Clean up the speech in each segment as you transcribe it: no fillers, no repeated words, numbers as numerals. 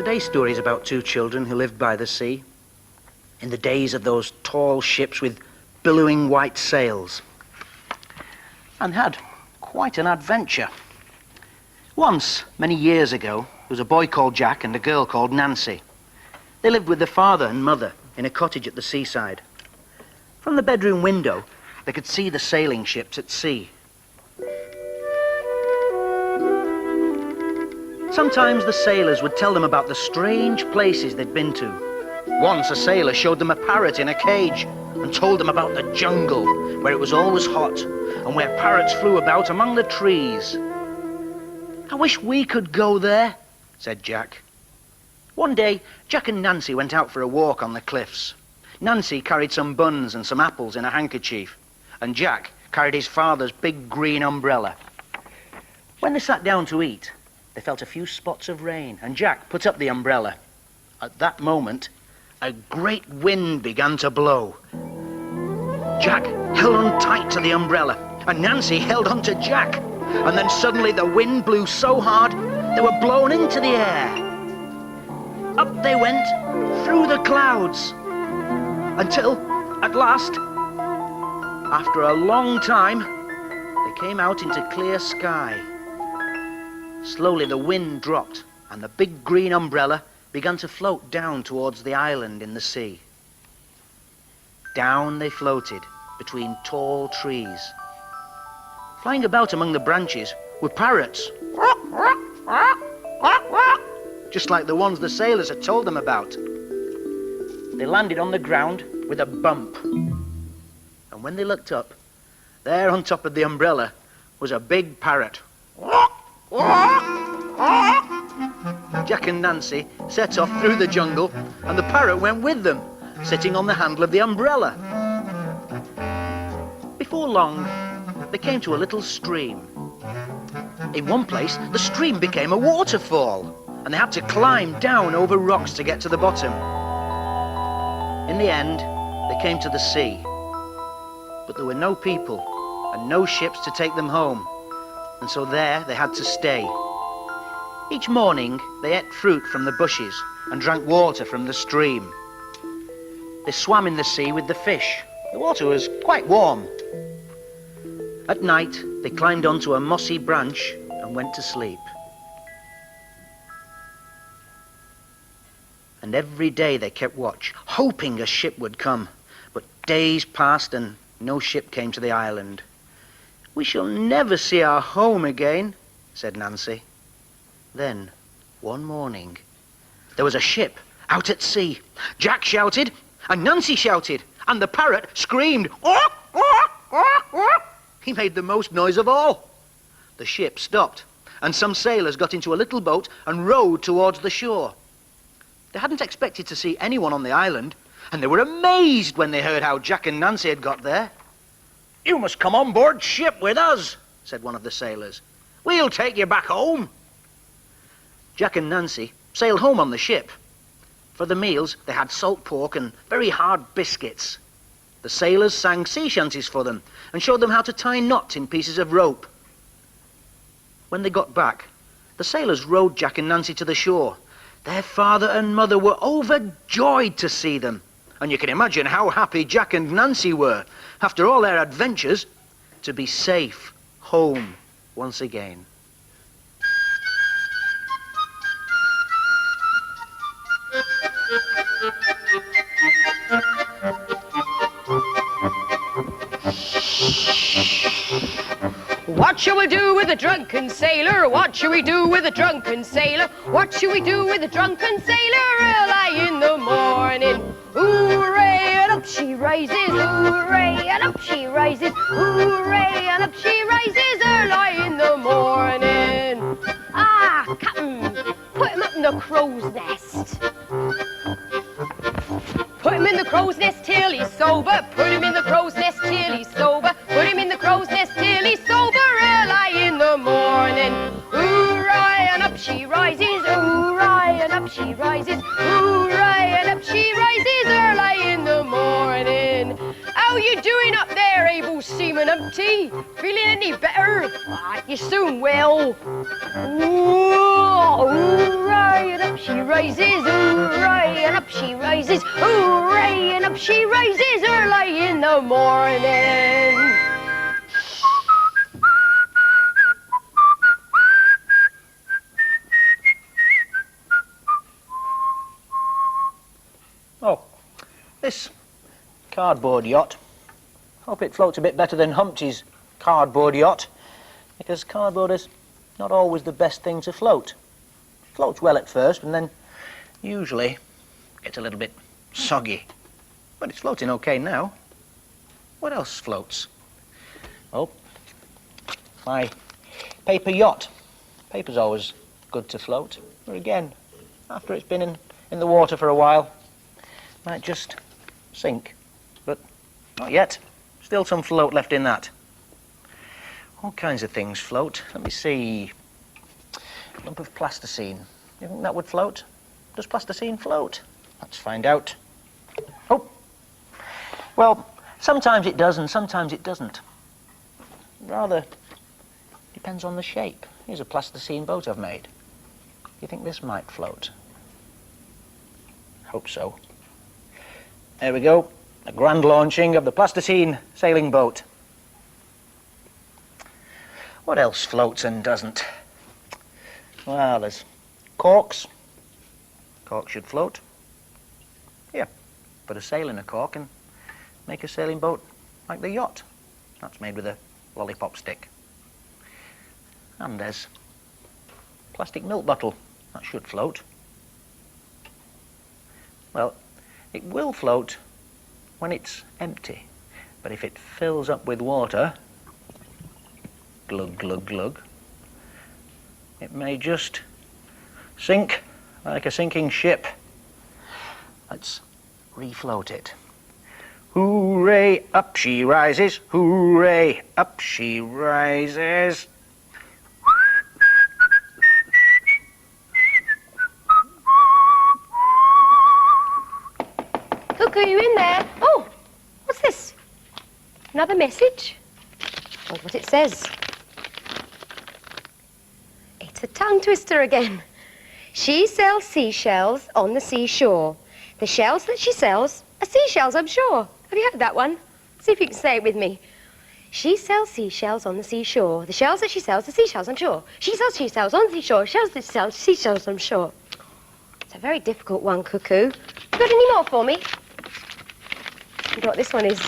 Today's story is about two children who lived by the sea in the days of those tall ships with billowing white sails, and had quite an adventure. Once, many years ago, there was a boy called Jack and a girl called Nancy. They lived with their father and mother in a cottage at the seaside. From the bedroom window, they could see the sailing ships at sea. Sometimes the sailors would tell them about the strange places they'd been to. Once a sailor showed them a parrot in a cage and told them about the jungle, where it was always hot and where parrots flew about among the trees. "I wish we could go there," said Jack. One day, Jack and Nancy went out for a walk on the cliffs. Nancy carried some buns and some apples in a handkerchief, and Jack carried his father's big green umbrella. When they sat down to eat, they felt a few spots of rain, and Jack put up the umbrella. At that moment, a great wind began to blow. Jack held on tight to the umbrella, and Nancy held on to Jack. And then suddenly the wind blew so hard, they were blown into the air. Up they went, through the clouds, until, at last, after a long time, they came out into clear sky. Slowly the wind dropped, and the big green umbrella began to float down towards the island in the sea. Down they floated between tall trees. Flying about among the branches were parrots, just like the ones the sailors had told them about. They landed on the ground with a bump, and when they looked up, there on top of the umbrella was a big parrot. Jack and Nancy set off through the jungle, and the parrot went with them, sitting on the handle of the umbrella. Before long, they came to a little stream. In one place, the stream became a waterfall, and they had to climb down over rocks to get to the bottom. In the end, they came to the sea, but there were no people and no ships to take them home, and so there they had to stay. Each morning, they ate fruit from the bushes and drank water from the stream. They swam in the sea with the fish. The water was quite warm. At night, they climbed onto a mossy branch and went to sleep. And every day they kept watch, hoping a ship would come. But days passed and no ship came to the island. "We shall never see our home again," said Nancy. Then, one morning, there was a ship out at sea. Jack shouted, and Nancy shouted, and the parrot screamed. He made the most noise of all. The ship stopped, and some sailors got into a little boat and rowed towards the shore. They hadn't expected to see anyone on the island, and they were amazed when they heard how Jack and Nancy had got there. "You must come on board ship with us," said one of the sailors. "We'll take you back home." Jack and Nancy sailed home on the ship. For the meals, they had salt pork and very hard biscuits. The sailors sang sea shanties for them and showed them how to tie knots in pieces of rope. When they got back, the sailors rowed Jack and Nancy to the shore. Their father and mother were overjoyed to see them, and you can imagine how happy Jack and Nancy were, after all their adventures, to be safe home once again. What shall we do with a drunken sailor? What shall we do with a drunken sailor? What shall we do with a drunken sailor early in the morning? Hooray, and up she rises, hooray, and up she rises, hooray, and up she rises early in the morning. Ah, Captain, put him up in the crow's nest. Put him in the crow's nest till he's sober. Put him in the crow's nest till he's sober. Put him in the crow's nest till he's sober early in the morning. Hooray, and up she rises, hooray, and up she rises, hooray, and up she rises early in the morning. How you doing up there, able seaman Humpty? Feeling any better? Ah, you soon will. Ooh, hooray. hooray, and up she rises, hooray, and up she rises, hooray, and up she rises early in the morning. Oh, this cardboard yacht. Hope it floats a bit better than Humpty's cardboard yacht, because cardboard is not always the best thing to float. Floats well at first, and then usually gets a little bit soggy. But it's floating okay now. What else floats? Oh, my paper yacht. Paper's always good to float. But again, after it's been in the water for a while, might just sink. But not yet. Still some float left in that. All kinds of things float. Let me see. A lump of plasticine. You think that would float? Does plasticine float? Let's find out. Oh. Well, sometimes it does and sometimes it doesn't. Rather depends on the shape. Here's a plasticine boat I've made. Do you think this might float? Hope so. There we go. A grand launching of the plasticine sailing boat. What else floats and doesn't? Well, there's corks. Cork should float. Yeah, put a sail in a cork and make a sailing boat like the yacht. That's made with a lollipop stick. And there's plastic milk bottle. That should float. Well, it will float when it's empty, but if it fills up with water, glug, glug, glug, it may just sink like a sinking ship. Let's refloat it. Hooray, up she rises, hooray, up she rises. Cuckoo, you in there? Oh, what's this? Another message? Wonder what it says. It's a tongue twister again. She sells seashells on the seashore. The shells that she sells are seashells, I'm sure. Have you heard that one? See if you can say it with me. She sells seashells on the seashore. The shells that she sells are seashells, I'm sure. She sells seashells on the seashore. Shells that she sells seashells, I'm sure. It's a very difficult one, Cuckoo. You got any more for me? I wonder what this one is.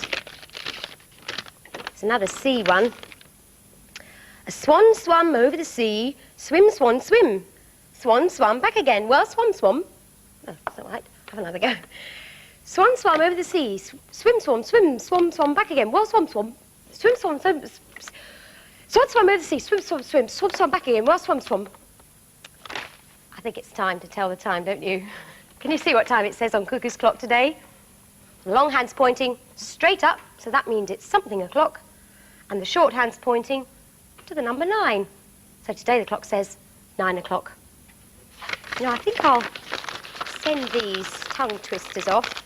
It's another sea one. A swan swam over the sea. Swim, swan, swim. Swan swam back again. Well, swam, swam. Oh, that's all right. Have another go. Swan swam over the sea. Swim, swam, swim. Swam, swam back again. Well, swam, swam. Swim, swam, swim. Swan swam over the sea. Swim, swam, swim. Swam, swam back again. Well, swam, swam. I think it's time to tell the time, don't you? Can you see what time it says on Cuckoo's clock today? The long hand's pointing straight up, so that means it's something o'clock. And the short hand's pointing to the number 9. So today the clock says 9 o'clock. Now I think I'll send these tongue twisters off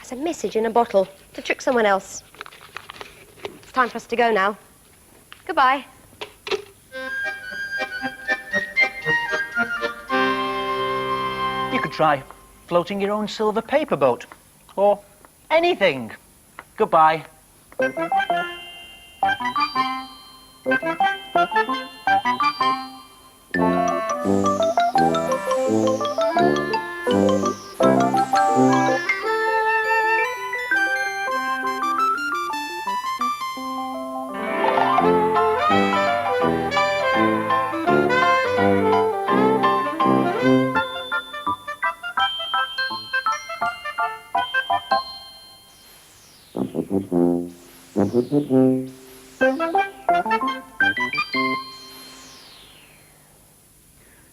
as a message in a bottle to trick someone else. It's time for us to go now. Goodbye. You could try floating your own silver paper boat. Or anything. Goodbye.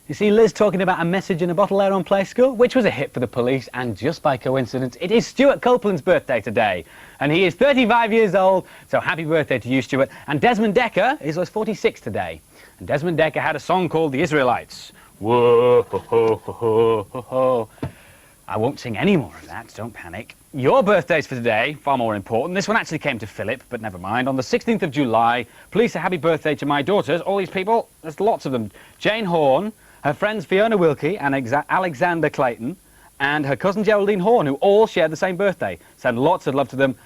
You see Liz talking about a message in a bottle there on Play School, which was a hit for the Police, and just by coincidence, it is Stuart Copeland's birthday today. And he is 35 years old, so happy birthday to you, Stuart. And Desmond Dekker was 46 today. And Desmond Dekker had a song called The Israelites. Whoa, ho, ho, ho, ho, ho, ho. I won't sing any more of that, don't panic. Your birthdays for today, far more important. This one actually came to Philip, but never mind. On the 16th of July, please say happy birthday to my daughters. All these people, there's lots of them. Jane Horn, Her friends Fiona Wilkie and Alexander Clayton and her cousin Geraldine Horn, who all shared the same birthday. Send lots of love to them.